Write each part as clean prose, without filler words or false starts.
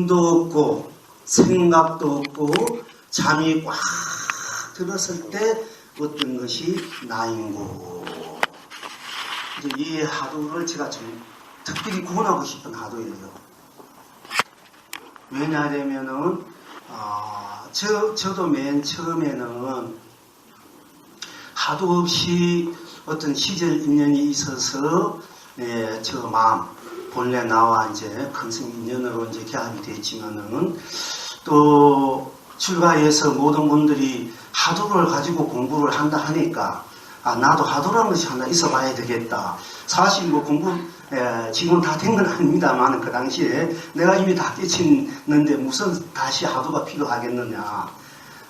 꿈도 없고 생각도 없고 잠이 꽉 들었을 때 어떤 것이 나인고. 이제 이 하루를 제가 좀 특별히 구원하고 싶은 하루예요. 왜냐하면은 저도 맨 처음에는 하도 없이 어떤 시절 인연이 있어서 저 마음 본래 나와 이제 큰승 인연으로 이제 개합이 됐지만은 또 출가해서 모든 분들이 하도를 가지고 공부를 한다 하니까 나도 하도라는 것이 하나 있어 봐야 되겠다. 사실 뭐 공부 지금 다 된 건 아닙니다만 그 당시에 내가 이미 다 깨쳤는데 무슨 다시 하도가 필요하겠느냐.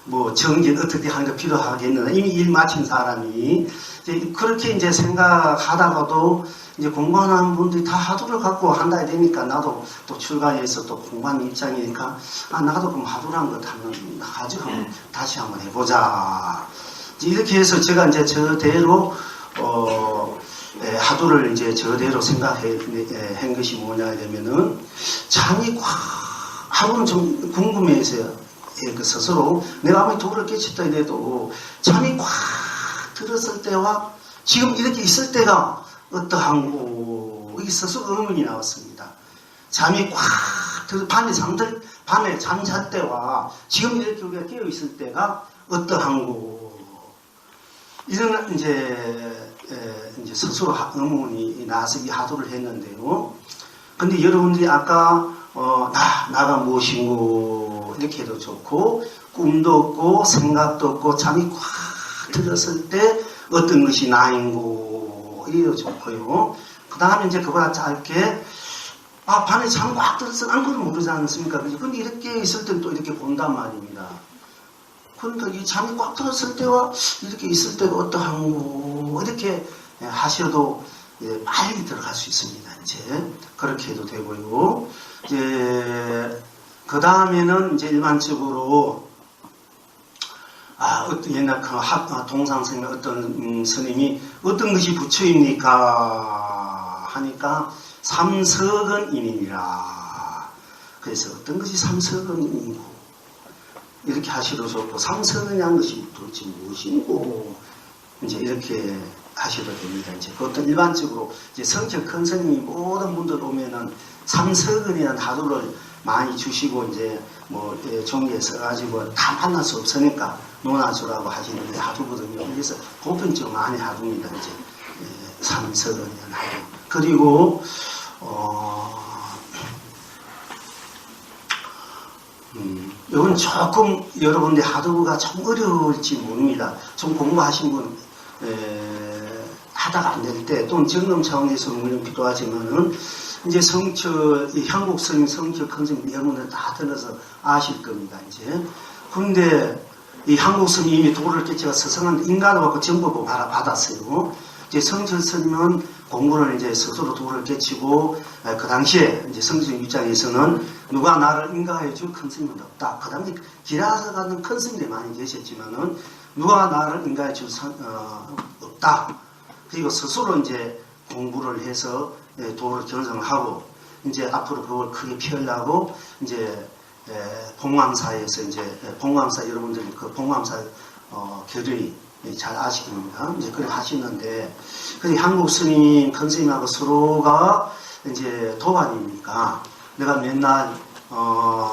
뭐 정진 어떻게 하는 게 필요하겠느냐. 이미 일 마친 사람이 이제 그렇게 이제 생각하다가도 이제 공부하는 분들이 다 하도를 갖고 한다 해야 되니까 나도 또 출가해서 또 공부하는 입장이니까 나도 그럼 하도라는 것 한번 가지고 다시 한번 해보자. 이렇게 해서 제가 이제 저대로 하도를 이제 저대로 생각한 것이 뭐냐 하면은 잠이 꽉 하루는 좀 궁금해서요. 그 스스로 내가 아무리 도를 깨쳤다 해도 잠이 꽉 들었을 때와 지금 이렇게 있을 때가 어떠한고 이 스스로 의문이 나왔습니다. 잠이 꽉 들어 밤에 잠잘 때와 지금 이렇게 우리가 깨어 있을 때가 어떠한고 이런 이제 스스로 의문이 나서 이 하도를 했는데요. 근데 여러분들이 아까 나가 무엇인고 이렇게 해도 좋고 꿈도 없고 생각도 없고 잠이 꽉 들었을 때 어떤 것이 나인고 이래도 좋고요. 그 다음에 이제 그보다 짧게 밤에 잠이 꽉 들었을 때 아무것도 모르지 않습니까? 근데 이렇게 있을 땐 또 이렇게 본단 말입니다. 그러니까 이 잠이 꽉 들었을 때와 이렇게 있을 때가 어떠한고 이렇게 하셔도 빨리 들어갈 수 있습니다. 이제 그렇게 해도 되고요. 이제 그 다음에는 이제 일반적으로 옛날 동상스님 어떤 스님이 어떤 것이 부처입니까 하니까 삼석은인이라. 그래서 어떤 것이 삼석은인이고 이렇게 하셔도 좋고 삼석은이라는 것이 도대체 무엇이고 이제 이렇게 하셔도 됩니다. 이제 그것도 일반적으로 이제 성격 큰 스님이 모든 분들 오면은 삼석은이라는 하도를 많이 주시고 이제 뭐 종교에 써가지고 다 만날 수 없으니까 논하주라고 하시는데 하도거든요. 그래서 보편적으로 많이 하도입니다. 이제 삼석은이라는 하도. 그리고 이건 조금 여러분들 하도가 좀 어려울지 모릅니다. 좀 공부하신 분 하다가 안 될 때 또는 점검 차원에서 물론 필요하지만은 이제 한국 스님 성철 큰 스님 여러분들 다 들어서 아실 겁니다. 이제 그런데 이 한국 스님이 이미 도를 깨치가 서성한 인간을 받고 정보를 받았어요. 이제 성철 스님은 공부를 이제 스스로 도를 깨치고 그 당시에 이제 성철 입장에서는 누가 나를 인가해 줄 큰 스님은 없다. 그 당시 길에서 가는 큰 스님들이 많이 계셨지만은 누가 나를 인가해 줄 없다. 그리고 스스로 이제 공부를 해서 도를 견성하고 이제 앞으로 그걸 크게 피우려고 이제 봉황사에서 이제 봉황사 여러분들이 그 봉황사 교들이 잘 아실 겁니다. 이제 그렇게 하시는데 그 한국 스님 큰 스님하고 서로가 이제 도반이니까 내가 맨날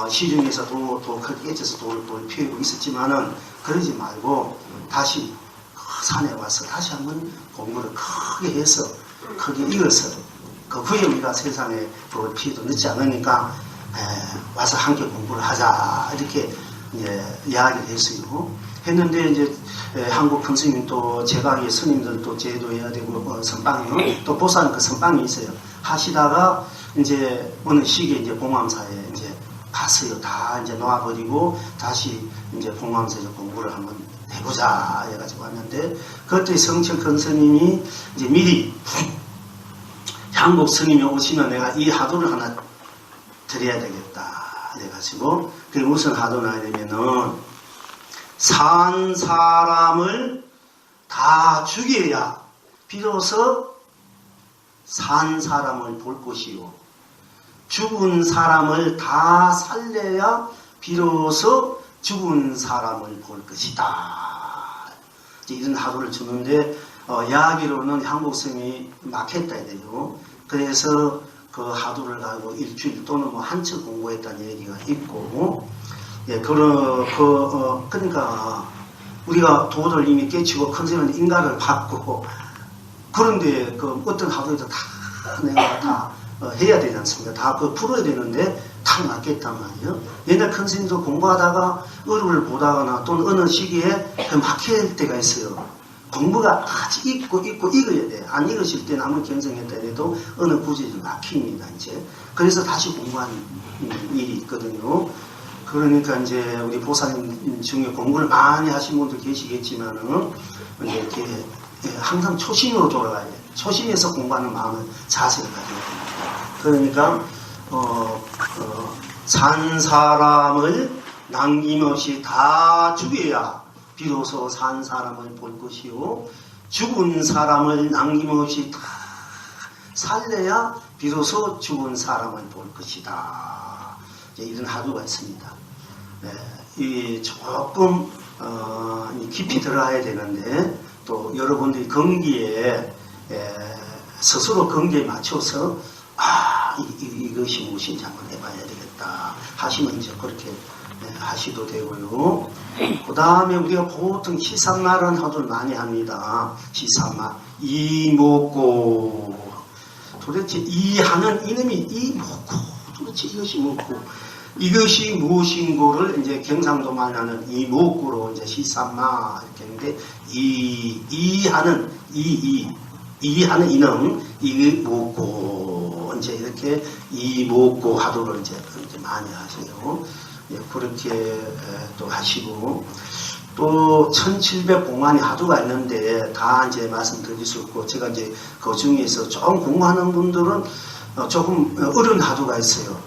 시중에서 도 크게 깨쳐서 도를 피우고 있었지만은 그러지 말고 다시 산에 와서 다시 한번 공부를 크게 해서 크게 이어서 그 후에 우리가 세상에 그걸 피해도 늦지 않으니까 와서 함께 공부를 하자 이렇게 이야기를 했어요. 했는데 이제 한국 큰 스님 또 제가기 스님들도 제도해야 되고 선방이 또 보살 그 선방이 있어요. 하시다가 이제 어느 시기에 이제 봉황사에 이제 갔어요. 다 이제 놓아버리고 다시 이제 봉황사에서 공부를 한번 해보자 해가지고 왔는데 그때 성철 큰 스님이 이제 미리 한국 스님이 오시면 내가 이 하도를 하나 드려야 되겠다 해가지고 그 무슨 하도나 하냐면은 산 사람을 다 죽여야 비로소 산 사람을 볼 것이요 죽은 사람을 다 살려야 비로소 죽은 사람을 볼 것이다. 이런 하루를 주는데 이야기로는 향복성이 막혔다 이래요. 그래서 그 하루를 가지고 일주일 또는 뭐 한철 공부했다는 얘기가 있고, 예, 그러니까 우리가 도를 이미 깨치고 컨셉은 인가를 받고, 그런데 그 어떤 하루에도 다 내가 다 해야 되지 않습니까? 다 풀어야 되는데 다 막혔단 말이에요. 옛날 컨셉도 공부하다가 어루를 보다거나 또는 어느 시기에 막힐 때가 있어요. 공부가 아주 읽고 읽어야 돼. 안 읽으실 때는 아무리 견성했다 해도 어느 구절이 막힙니다, 이제. 그래서 다시 공부하는 일이 있거든요. 그러니까 이제 우리 보살님 중에 공부를 많이 하신 분들 계시겠지만은, 이제 이렇게 항상 초심으로 돌아가야 돼. 초심에서 공부하는 마음을 자세히 가져야 됩니다. 그러니까, 산 사람을 남김없이 다 죽여야 비로소 산 사람을 볼 것이요, 죽은 사람을 남김없이 다 살려야 비로소 죽은 사람을 볼 것이다. 이런 하루가 있습니다. 이 조금 깊이 들어가야 되는데, 또 여러분들이 경기에 스스로 경기에 맞춰서 이것이 무엇인지 한번 해봐야 되겠다 하시면 이제 그렇게 하시도 되고요. 그 다음에 우리가 보통 시산말은 하도 많이 합니다. 시산말, 이목고. 도대체 이하는 이놈이 이목고. 도대체 이것이 뭐고? 이것이 무엇인고를 이제 경상도 말하는 이목고로 이제 시산말 이렇게 했는데, 이하는 이하는 이놈, 이목고. 이제 이렇게 이목고 하도를 이제 많이 하세요. 그렇게 또 하시고, 또 1700공안이 하도가 있는데 다 이제 말씀드릴 수 없고, 제가 이제 그 중에서 조금 공부하는 분들은 조금 어려운 하도가 있어요.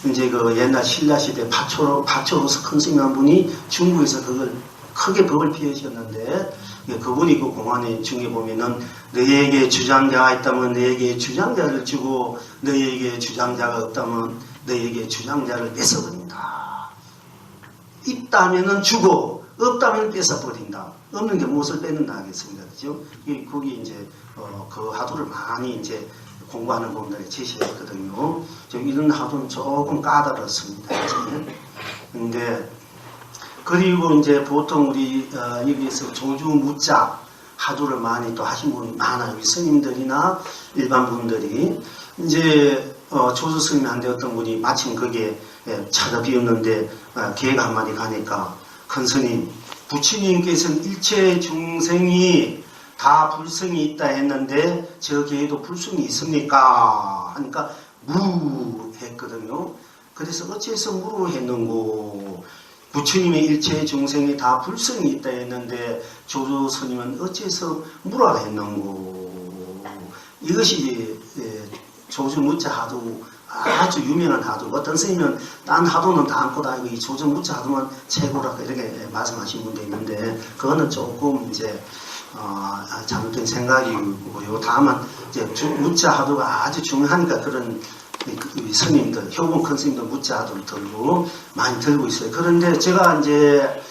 이제 그 옛날 신라시대 박초로서 큰 스님 한 분이 중국에서 그걸 크게 법을 피우셨는데, 그분이 그 공안의 중에 보면은 너에게 주장자가 있다면 너에게 주장자를 주고, 너에게 주장자가 없다면 너에게 주장자를 뺏어버린다. 있다면은 주고 없다면 뺏어버린다. 없는 게 무엇을 뺏는다 하겠습니다. 그죠? 거기 이제 그 하도를 많이 이제 공부하는 분들이 제시했거든요. 이런 하도는 조금 까다롭습니다. 근데 그리고 이제 보통 우리 여기에서 조주 무자 하도를 많이 또 하신 분이 많아요. 스님들이나 일반 분들이. 이제 조주 스님한테 어떤 분이 마침 거기에 차가 비었는데 개가 한 마리 가니까, 큰 스님, 부처님께서는 일체 중생이 다 불성이 있다 했는데 저 개에도 불성이 있습니까? 하니까 무 했거든요. 그래서 어째서 무로 했는고? 부처님의 일체 중생이 다 불성이 있다 했는데 조주 스님은 어째서 무라 했는고? 이것이 조주 무자 하도 아주 유명한 하도. 어떤 스님은 딴 하도는 다 안고 다니고 이 조주 무자 하도만 최고라고 이렇게 말씀하신 분도 있는데, 그거는 조금 이제 잘못된 생각이고요. 다만 이제 무자 하도가 아주 중요하니까 그런 스님들, 효공 큰 스님들 무자 하도를 들고 많이 들고 있어요. 그런데 제가 이제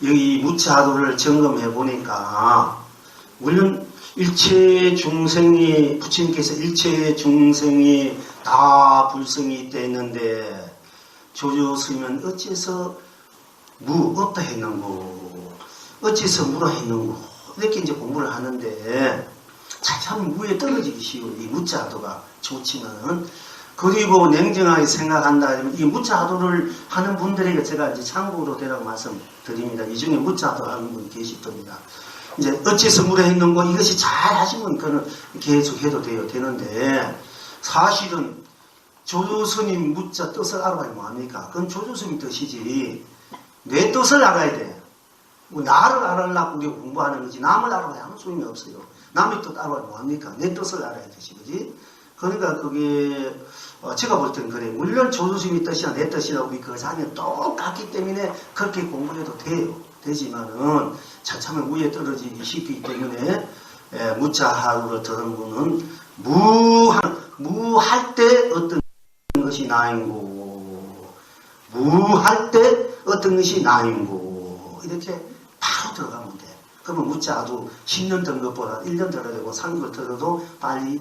여기 무자 하도를 점검해 보니까, 물론 일체 중생이, 부처님께서 일체 중생이 다 불성이 있다 했는데 조주 스님은 어째서 무 없다 했는고, 어째서 무라 했는고, 이렇게 이제 공부를 하는데, 참 무에 떨어지기 쉬워. 이 무자하도가 좋지만은. 그리고 냉정하게 생각한다면 이 무자하도를 하는 분들에게 제가 이제 참고로 되라고 말씀드립니다. 이 중에 무자하도 하는 분이 계실 겁니다. 이제 어째서 무라 했는고, 이것이 잘 하신 분 그는 계속 해도 되는데, 사실은 조주스님 무자 뜻을 알아야 뭐합니까? 그건 조주스님 뜻이지. 내 뜻을 알아야 돼. 뭐 나를 알아려고 우리가 공부하는 거지, 남을 알아야 아무 소용이 없어요. 남의 뜻 알아야 뭐합니까? 내 뜻을 알아야 되지, 그지? 그러니까 그게 제가 볼 때는 그래요. 물론 조주스님의 뜻이나 내 뜻이나 우리 그 사람이 똑같기 때문에 그렇게 공부를 해도 돼요. 되지만은 차참은 위에 떨어지기 쉽기 때문에 무자 하루를 들은 분은 무할 때 어떤 것이 나인고, 무할 때 어떤 것이 나인고, 이렇게 바로 들어가면 돼. 그러면 묻자도 10년 든 것보다 1년 들어야 되고 3개월 들어도 빨리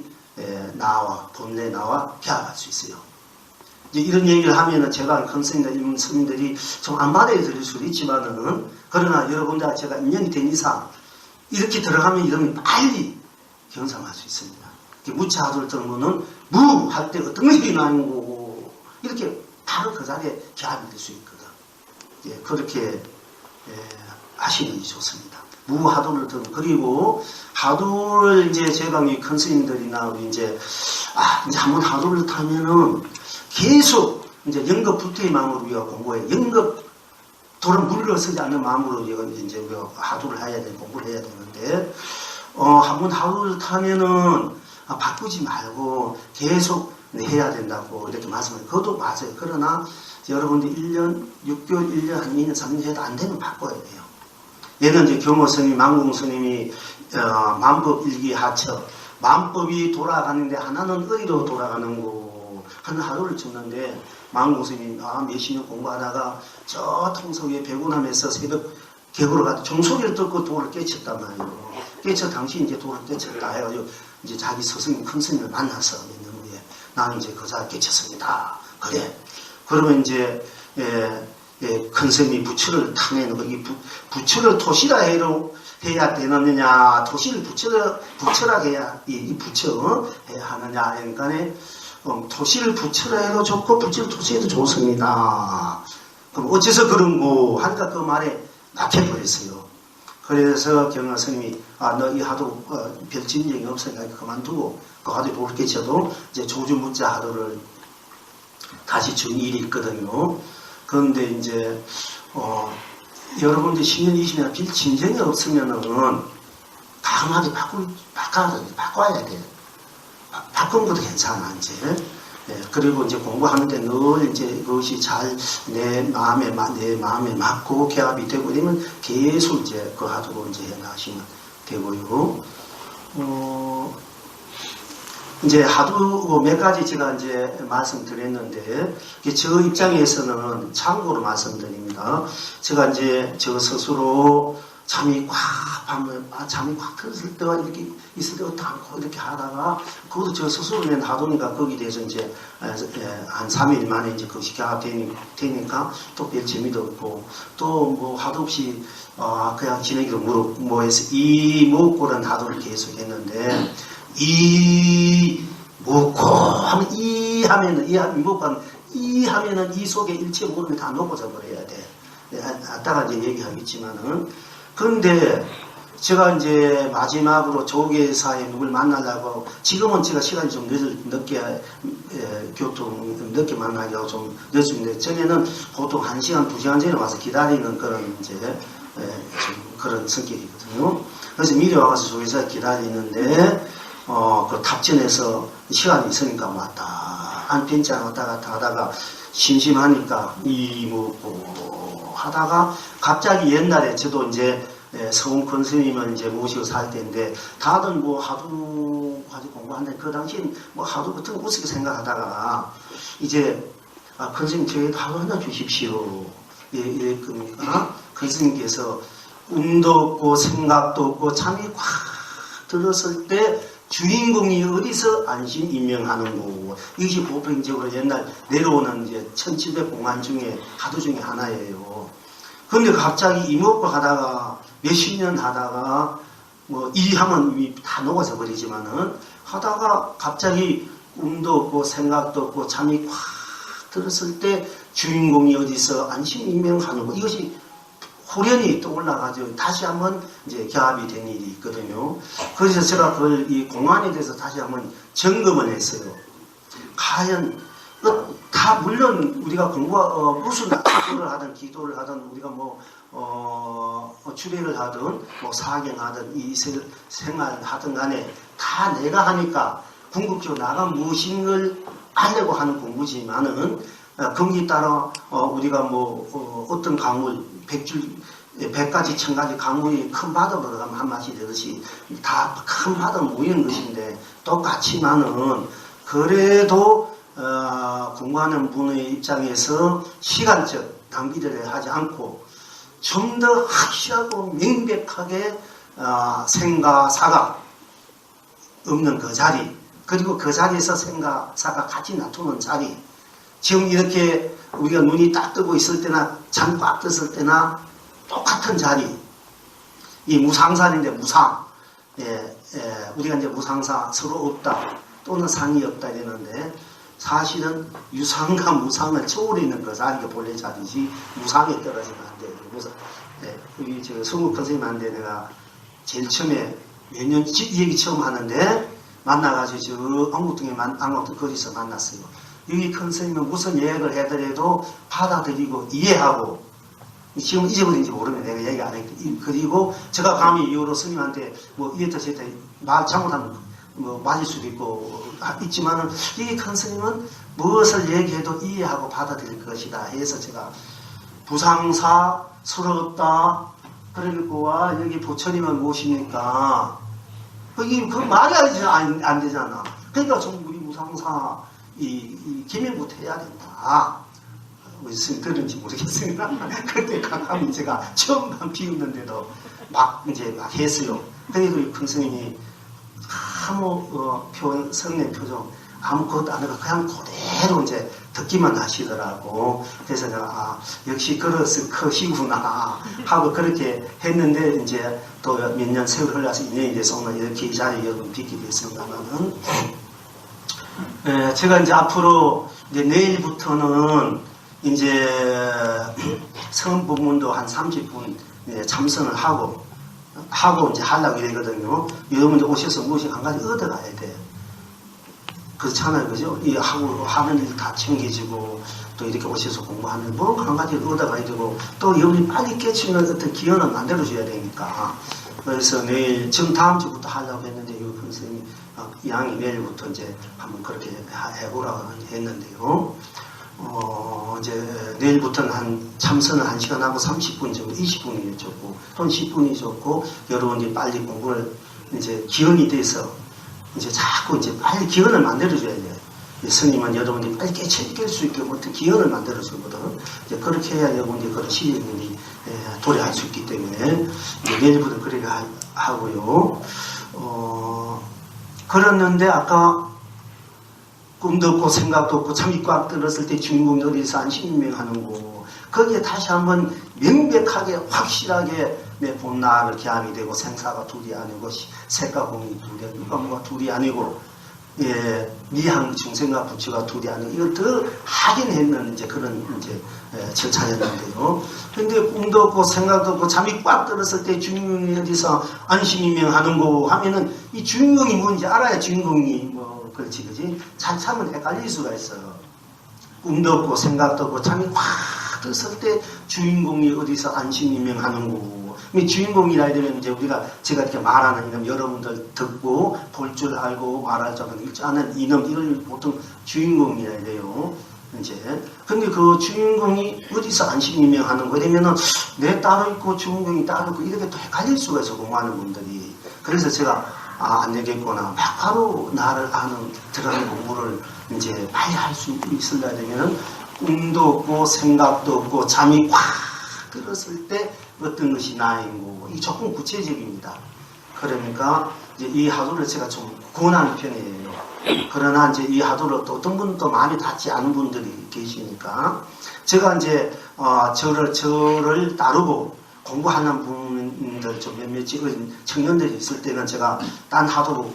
본래 나와 개합할 수 있어요. 이제 이런 얘기를 하면은 제가 컨설팅이나 이런 스님들이 좀 안 받아야 될 수도 있지만은, 그러나 여러분들 제가 인연이 된 이상 이렇게 들어가면 이러면 빨리 경상할 수 있습니다. 무차하도를 들으면은 무 할 때 어떤 것이 나는고 이렇게 바로 그 자리에 개합이 될 수 있거든. 예, 그렇게 하시는 게 좋습니다. 무하도를 들으면, 그리고 하도를 이제 제가 이 컨설팅들이나 이제 한번 하도를 타면은 계속 이제 연급 부태의 마음으로 우리가 공부해. 연급 돌은 물러서지 않는 마음으로 이제 우리가 하도를 해야 돼, 공부를 해야 되는데, 한번 하도를 타면은 바꾸지 말고 계속 해야 된다고 이렇게 말씀해요. 그것도 맞아요. 그러나 여러분들 1년, 6개월, 1년, 한 2년, 3년 해도 안 되면 바꿔야 돼요. 얘는 이제 경호 스님, 망공 스님이 만법 일기 하처, 만법이 돌아가는데 하나는 의로 돌아가는 거, 하는 하루를 줬는데, 망공 스님이 몇십 년 공부하다가 저 통성 위에 배군하면서 새벽 객으로 가서 종소리를 듣고 돌을 깨쳤단 말이에요. 깨쳐 당시 이제 돌을 깨쳤다 해가지고 이제 자기 스승님 큰 스님을 만나서 몇 년 후에 나는 이제 그 자리 깨쳤습니다. 그래. 그러면 이제 큰 스님이 부처를 탕해는 거, 이 부처를 토시라 해야 되느냐, 토시를 부처라 해야 이 부처 해야 하느냐, 그러니까 토시를 부처라 해도 좋고 부처를 토시해도 좋습니다. 그럼 어째서 그런 거 하니까 그 말에 낙해버렸어요. 그래서 경화 스님이 너 이 하도 별 진정이 없으니까 그만두고 그 하도 돌을 깨쳐도 이제 조주무자 하도를 다시 준 일이 있거든요. 그런데 이제 여러분들 10년 20년 별 진정이 없으면은 강하게 바꿔야 돼. 바꾼 것도 괜찮아 이제. 그리고 이제 공부하는데 늘 이제 그것이 잘 내 마음에 맞고 개합이 되고 이러면 계속 이제 그 하도로 이제 해나가시면 되고요. 이제 하도 몇 가지 제가 이제 말씀드렸는데, 저 입장에서는 참고로 말씀드립니다. 제가 이제 저 스스로 잠이 꽉 들었을 때가 이렇게 있을 때 어떡하고 이렇게 하다가, 그것도 저 스스로 낸 하도니까 거기에 대해서 이제 한 3일 만에 이제 그것이 개합되니까 또 별 재미도 없고, 또 뭐 하도 없이 그냥 지내기로 뭐해서 이 먹고는 하도를 계속 했는데, 이 먹고 하면 이 하면은 이 속에 일체 모든 게 다 녹아져 버려야 돼. 아따가 이제 얘기하겠지만은, 그런데 제가 이제 마지막으로 조계사에 누굴 만나려고, 지금은 제가 시간이 좀 늦게 늦게 만나려고 좀 늦었는데, 전에는 보통 1시간, 2시간 전에 와서 기다리는 그런 이제 좀 그런 성격이거든요. 그래서 미리 와서 조계사에 기다리는데, 그 탑전에서 시간이 있으니까 왔다. 한 편째 왔다 갔다 하다가 심심하니까 먹고 하다가 갑자기 옛날에 저도 이제 서훈권 스님을 이제 모시고 살 때인데, 다들 뭐 하도 가지고 공부하는데, 그 당시엔 뭐 하도 같은 거 우습게 생각하다가 이제 큰 스님 저에도 하도 하나 주십시오. 이랬습니까? 큰 스님께서 꿈도 없고 생각도 없고 잠이 확 들었을 때 주인공이 어디서 안심 임명하는 거고, 이것이 보편적으로 옛날 내려오는 이제 1700 공안 중에 하도 중에 하나예요. 그런데 갑자기 이목고 하다가 몇십 년 하다가 뭐 이 하면 이미 다 녹아져 버리지만은, 하다가 갑자기 꿈도 없고 생각도 없고 잠이 확 들었을 때 주인공이 어디서 안심 임명하는 거, 이것이 후련이 또 올라가죠. 다시 한번 이제 개합이 된 일이 있거든요. 그래서 제가 그걸 이 공안에 대해서 다시 한번 점검을 했어요. 과연 다 물론 우리가 무슨 기도를 하든 우리가 출애를 하든 사경하든 이세 생활 하든 간에 다 내가 하니까 궁극적으로 나가 무엇인걸 하려고 하는 공부지만은, 거기에 따라 우리가 어떤 강물 100가지 1000가지 강물이 큰 바다로 가면 한 맛이 되듯이 다 큰 바다 모이는 것인데, 똑같지만은 그래도 공부하는 분의 입장에서 시간적 낭비를 하지 않고 좀 더 확실하고 명백하게 생과 사가 없는 그 자리, 그리고 그 자리에서 생과 사가 같이 나타나는 자리, 지금 이렇게 우리가 눈이 딱 뜨고 있을 때나 잠 꽉 떴을 때나 똑같은 자리, 이 무상산인데 무상, 우리가 이제 무상사 서로 없다 또는 상이 없다 이러는데 사실은 유상과 무상을 초월하는 그 자리가 본래 자리지 무상에 떨어지면 안 돼요. 그래서 우리 저 성국 선생님한테 내가 제일 처음에 몇 년 이 얘기 처음 하는데 만나가지고 저 안국동에 안국동 거기서 만났어요. 여기 큰 스님은 무슨 예약을 해더라도 받아들이고 이해하고 지금 잊어버린지 모르면 내가 얘기 안 했고 그리고 제가 감히 이후로 스님한테 뭐 이랬다 저랬다 말 잘못하면 뭐 맞을 수도 있고 있지만은 이 큰 스님은 무엇을 얘기해도 이해하고 받아들일 것이다 해서 제가 부상사 서러웠다 그리고 여기 부처님을 모시니까 거기 그 말이 안 되잖아. 그러니까 좀 우리 무상사 이 기밀부터 해야 된다. 무슨 들은지 모르겠습니다. 그때 감히 제가 처음 비웃는데도 막 이제 막 했어요. 그리고 큰 스님이 아무 성의 표정 아무것도 안 하고 그냥 그대로 이제 듣기만 하시더라고. 그래서 내가 역시 그릇은 크시구나 하고 그렇게 했는데 이제 또 몇 년 세월 흘러서 2년이 돼서 오늘 이렇게 이 자리에 여러분 뵙게 됐습니다만은 제가 이제 앞으로 이제 내일부터는 이제 성 부문도 한 30분 참선을 하고 이제 하려고 이러거든요. 여러분들 오셔서 무엇이 한 가지 얻어가야 돼. 그렇잖아요. 그죠? 이 하고 하는 일 다 챙겨지고 또 이렇게 오셔서 공부하는 뭐 한 가지 얻어가야 되고 또 여러분이 빨리 깨치는 어떤 기회는 만들어줘야 되니까. 그래서 내일 지금 다음 주부터 하려고 했는데 이 선생님이 양이 내일부터 이제 한번 그렇게 해보라고 했는데요. 이제 내일부터는 한 참선을 1시간 하고 30분 정도 20분이 좋고 또는 10분이 좋고 여러분이 빨리 공부를 이제 기원이 돼서 이제 자꾸 이제 빨리 기원을 만들어줘야 돼요. 스님은 여러분이 빨리 깨칠 수 있게 어떤 기원을 만들어주거든. 이제 그렇게 해야 여러분이 그런 시행이 도래할 수 있기 때문에 이제 내일부터 그렇게 하고요. 그랬는데 아까 꿈도 없고 생각도 없고 잠이 꽉 들었을 때 주인공이 어디서 안심명하는 거 거기에 다시 한번 명백하게 확실하게 내 본나를 기함이 되고 생사가 둘이 아니고 색과 공이 둘이 아니고 뭐가 둘이 아니고 미항 중생과 부처가 둘이 아니고 이걸 더 확인했는 이제 그런 이제 절차였는데요. 근데 꿈도 없고 생각도 없고 잠이 꽉 들었을 때 주인공이 어디서 안심명하는 거 하면은 이 주인공이 뭔지 알아야 주인공이 그렇지, 그지? 참은 헷갈릴 수가 있어요. 꿈도 없고 생각도 없고 잠이 확 들었을 때 주인공이 어디서 안심이명하는 거고. 주인공이라 이러면 이제 제가 이렇게 말하는 이놈 여러분들 듣고 볼 줄 알고 말할 줄 아는 이놈 이걸 보통 주인공이라 이래요. 이제. 근데 그 주인공이 어디서 안심이명하는 거 이러면은 내 따로 있고 주인공이 따로 있고 이렇게 또 헷갈릴 수가 있어, 공부하는 분들이. 그래서 제가 안 되겠구나. 바로 나를 아는 들어가는 공부를 이제 빨리 할 수 있으려 되면은 꿈도 없고 생각도 없고 잠이 확 들었을 때 어떤 것이 나이고 이 조금 구체적입니다. 그러니까 이제 이 하도를 제가 좀 권하는 편이에요. 그러나 이제 이 하도를 또 어떤 분은 또 마음에 닿지 않은 분들이 계시니까 제가 이제 저를 따르고 공부하는 분들 좀 몇몇 청년들이 있을 때는 제가 딴 하도로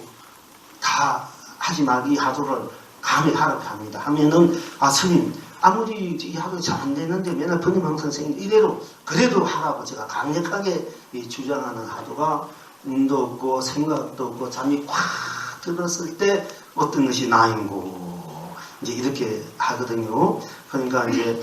다 하지 말고 이 하도를 감히 하라고 합니다. 하면은 스님 아무리 이 하도 잘 안 되는데 맨날 번임왕 선생님 이대로 그래도 하라고 제가 강력하게 주장하는 하도가 꿈도 없고 생각도 없고 잠이 꽉 들었을 때 어떤 것이 나인고 이제 이렇게 하거든요. 그러니까 이제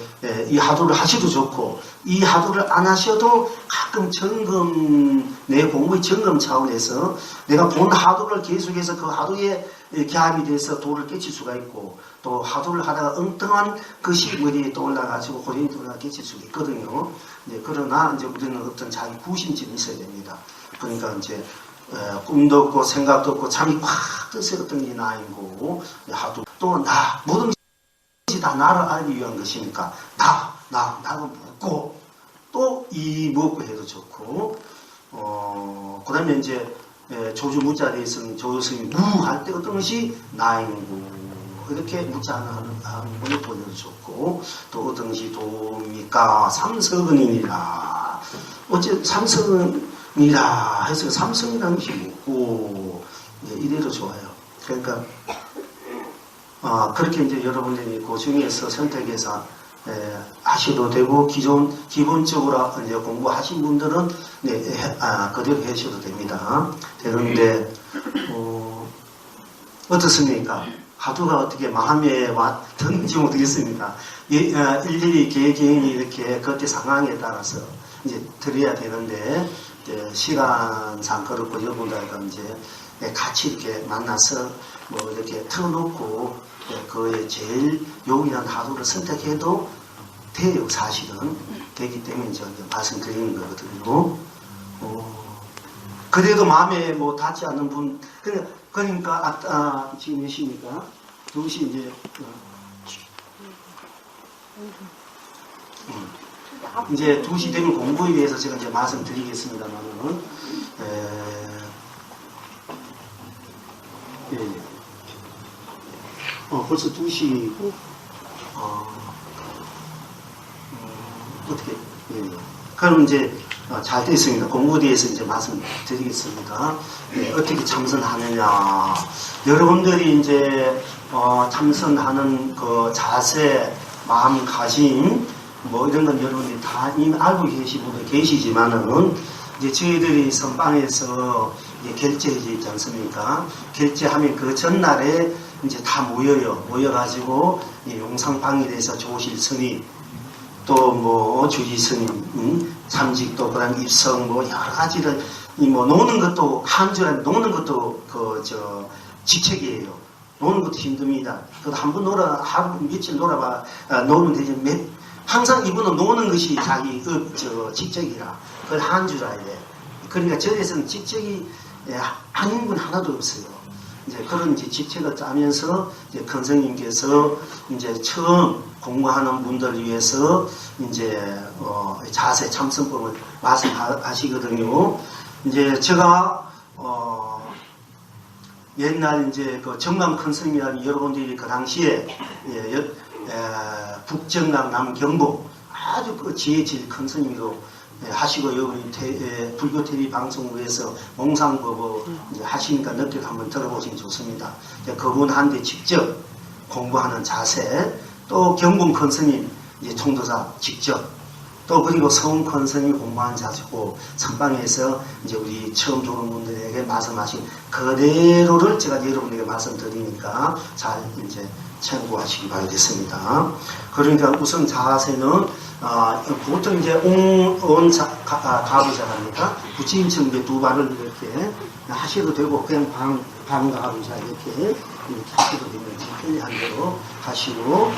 이 하도를 하셔도 좋고 이 하도를 안 하셔도 가끔 점검 내 공부의 점검 차원에서 내가 본 하도를 계속해서 그 하도에 개합이 돼서 도를 깨칠 수가 있고 또 하도를 하다가 엉뚱한 것이 머리에 떠올라가지고 호련이 떠올라 깨칠 수가 있거든요. 이제 그러나 이제 우리는 어떤 자기 구심점이 있어야 됩니다. 그러니까 이제 꿈도 없고 생각도 없고 잠이 확 떠서 어떤 게 나이고 하도 또 나 모든 다 나를 알기 위한 것이니까 나라고 묻고 또 이 먹고 해도 좋고 그 다음에 이제 조주 무자리에 있으면 조주스님이 무할 때 어떤 것이 나인구 이렇게 묻지 않는 걸 보여도 좋고 또 어떤 것이 도미까 삼성은이니라 어째 삼성이라 해서 삼성이라는 것이 묻고 이래도 좋아요. 그러니까 그렇게 이제 여러분들이 그 중에서 선택해서 하셔도 되고 기본적으로 이제 공부하신 분들은 그대로 하셔도 됩니다. 되는데 어떻습니까? 화두가 어떻게 마음에 드는지 모르겠습니다. 일일이 개개인이 이렇게 그때 상황에 따라서 이제 드려야 되는데 시간상 그렇고 여러분들과 이제 같이 이렇게 만나서 뭐 이렇게 틀어놓고 그에 제일 용이한 하루를 선택해도 돼요. 사실은 되기 때문에 제가 말씀드리는 거거든요. 그래도 마음에 뭐 닿지 않는 분 그러니까 지금 몇 시입니까? 2시 이제 이제 2시 되면 공부에 대해서 제가 이제 말씀드리겠습니다만은 벌써 2시 어떻게 그럼 이제 잘 됐습니다. 공부에 대해서 이제 말씀드리겠습니다. 어떻게 참선하느냐. 여러분들이 이제 참선하는 그 자세, 마음가짐 뭐 이런 건 여러분들이 다 이미 알고 계신 분들 계시지만은 이제 저희들이 선방에서 이제 결제해져 있지 않습니까? 결제하면 그 전날에 이제 다 모여가지고 용상방에 대해서 조실 스님 또 뭐 주지 스님 참직도 그다음 입성 뭐 여러 가지를 뭐 노는 것도 한 주에 노는 것도 직책이에요. 노는 것도 힘듭니다. 그래도 한번 하루 며칠 놀아봐 노는 되지 항상 이분은 노는 것이 자기 직책이라 그걸 한 줄 알아야 돼. 그러니까 절에서는 직책이 아닌 분 하나도 없어요. 이제 그런 이제 직책을 짜면서 이제 큰스님께서 이제 처음 공부하는 분들을 위해서 이제 자세 참선법을 말씀하시거든요. 이제 제가 옛날 이제 그 정강 큰스님이라는 여러분들이 그 당시에 북정강 남경북 아주 그 지혜질 큰스님으로 하시고 여기 불교 TV 방송국에서 몽상법을 이제 하시니까 늦게 한번 들어보시면 좋습니다. 그분한테 직접 공부하는 자세, 또 경봉 큰스님 이제 총도사 직접, 또 그리고 서훈 큰스님이 공부하는 자세고 선방에서 이제 우리 처음 들어온 분들에게 말씀하신 그대로를 제가 여러분에게 말씀드리니까 잘 이제 참고하시기 바라겠습니다. 그러니까 우선 자세는 보통 이제 가부자랍니까? 부처님처럼 이제 두 발을 이렇게 하셔도 되고 그냥 방가부자 이렇게 하셔도 됩니다. 편리한 대로 하시고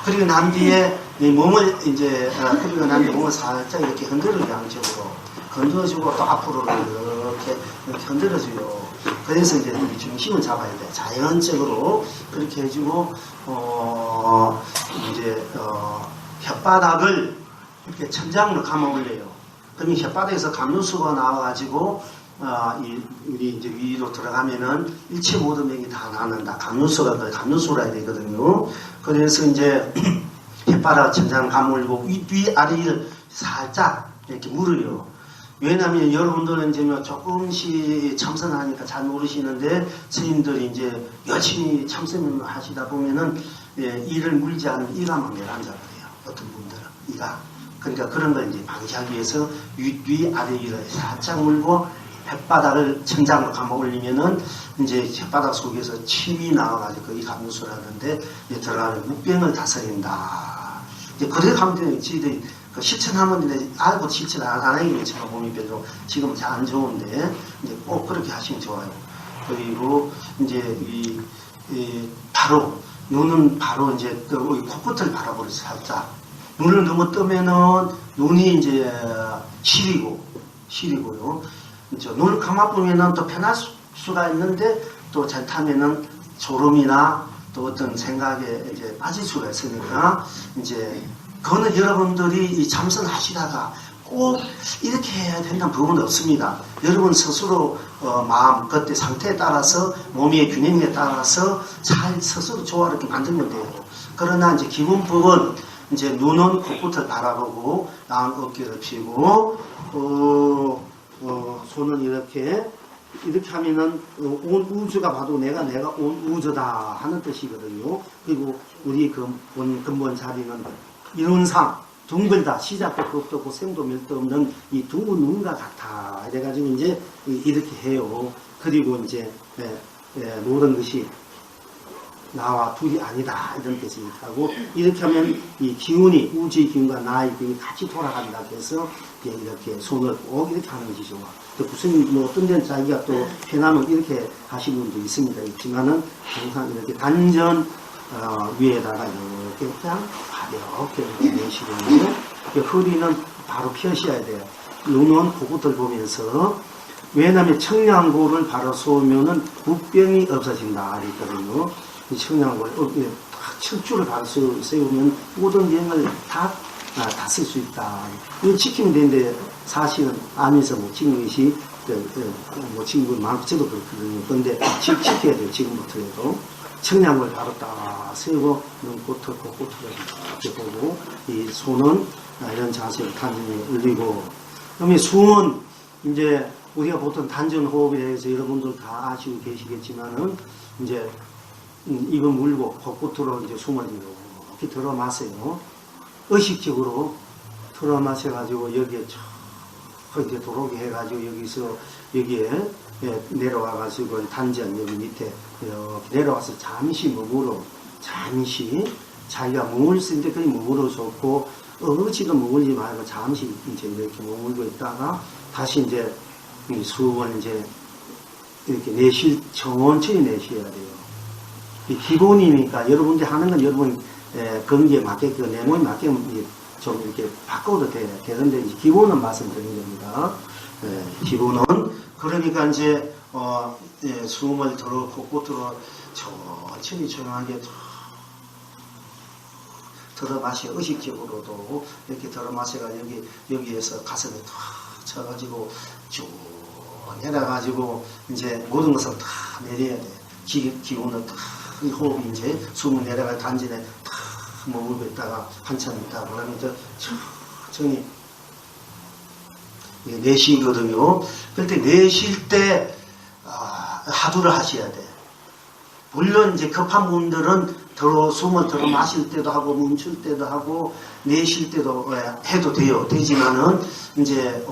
그리고 난 뒤에 이 몸을 이제 그리고 난 뒤에 몸을 살짝 이렇게 흔들어요. 양쪽으로 흔들어주고 또 앞으로 이렇게 흔들어줘요. 그래서 이제 중심을 잡아야 돼. 자연적으로 그렇게 해주고 이제 혓바닥을 이렇게 천장으로 감아 올려요. 그러면 혓바닥에서 감누수가 나와가지고 우리 이제 위로 들어가면은 일체 모든 병이 다 나는다. 감누수가 감누수라 해야 되거든요. 그래서 이제 혓바닥 천장을 감올리고 위 아래를 살짝 이렇게 물어요. 왜냐하면 여러분들은 이제 조금씩 참선하니까 잘 모르시는데 스님들이 이제 열심히 참선을 하시다 보면은 이를 물지 않으면 이가 막 내려앉아 버려요. 어떤 분들은 이가. 그러니까 그런 걸 이제 방지하기 위해서 위 아래 위를 살짝 물고 혓바닥을 천장으로 감아 올리면은 이제 혓바닥 속에서 침이 나와가지고 이 감누수라는데 들어가는 묵병을 다스린다. 이제 그렇게 하면 되는 지들이 그 실천하면 되는데 알고 실천 안 하는 제가 몸이 별로 지금 잘 안 좋은데 이제 꼭 그렇게 하시면 좋아요. 그리고 이제 바로 눈은 바로 이제 코끝을 바라보려 살짝 눈을 너무 뜨면은 눈이 이제 시리고요. 눈을 감아보면은 또 편할 수가 있는데 또 잘타면은 졸음이나 또 어떤 생각에 이제 빠질 수가 있으니까 이제 그거는 여러분들이 이 참선하시다가 꼭 이렇게 해야 된다는 부분은 없습니다. 여러분 스스로 마음 그때 상태에 따라서 몸의 균형에 따라서 잘 스스로 조화롭게 만들면 돼요. 그러나 이제 기본법은 이제 눈은 코끝을 바라보고 양 어깨를 펴고 손은 이렇게 하면은 온 우주가 봐도 내가 온 우주다 하는 뜻이거든요. 그리고 우리 근본 자리는 이론상 둥글다 시작도 끝도 없고 생도 멸도 없는 이 두 눈과 같아. 이래가지고 이제 이렇게 해요. 그리고 이제 모든 것이 나와 둘이 아니다 이런 뜻이 있다고 이렇게 하면 이 기운이 우주의 기운과 나의 기운이 같이 돌아간다 해서 이렇게 손을 꼭 이렇게 하는 것이 좋아. 또 무슨 뭐 어떤 데는 자기가 또 편하면 이렇게 하시는 분도 있지만은 항상 이렇게 단전 위에다가 이렇게 그냥 가볍게 이렇게 내쉬고요. 허리는 바로 펴셔야 돼요. 눈은 코끝을 보면서 왜냐하면 청량고를 바로 쏘면은 부병이 없어진다 그랬거든요. 이 청량고를 척추를 바로 세우면 모든 병을 다 쓸 수 있다. 이거 지키면 되는데 사실은 안에서 못 지키는 것이 못 지키는 건 많지도 그렇거든요. 그런데 지켜야 돼요. 지금부터라도. 청량을 바로 딱 세우고 눈꽃을 코끝을 이렇게 보고 이 손은 이런 자세로 단전에 올리고 그러면 숨은 이제 우리가 보통 단전 호흡에 대해서 여러분들 다 아시고 계시겠지만은 이제 입을 물고 코끝으로 이제 숨을 이렇게 들어 마세요. 의식적으로 들어 마셔가지고 여기에 이렇게 들어오게 해가지고 여기에 내려와가지고 단전 여기 밑에 이렇게 내려와서 잠시 머물러 자기가 머물 수 있는데 그냥 머물러 좋고 어지도 머물지 말고 잠시 이제 이렇게 머물고 있다가 다시 이제 이 숨을 이제 이렇게 천천히 내쉬어야 돼요. 이 기본이니까 여러분들이 하는 건 여러분 건기에 맞게 그 내 몸에 맞게 좀 이렇게 바꿔도 되는데 이제 기본은 말씀드리는 겁니다. 기본은 그러니까 이제 숨을 들어 코끝으로 천천히 조용하게 들어 마셔 의식적으로도 이렇게 들어 마셔가 여기에서 가슴에 탁 쳐가지고 쭉 내려가지고 이제 모든 것을 다 내려야 돼. 기운을 탁 호흡이 이제 숨을 내려갈 단전에 탁 머물고 있다가 한참 있다가 그러면 천천히 내쉬거든요. 그때 내쉴 때 하두를 하셔야 돼. 물론 이제 급한 분들은 숨을 들어 마실 때도 하고 멈출 때도 하고 내쉴 때도 해도 돼요. 되지만은 이제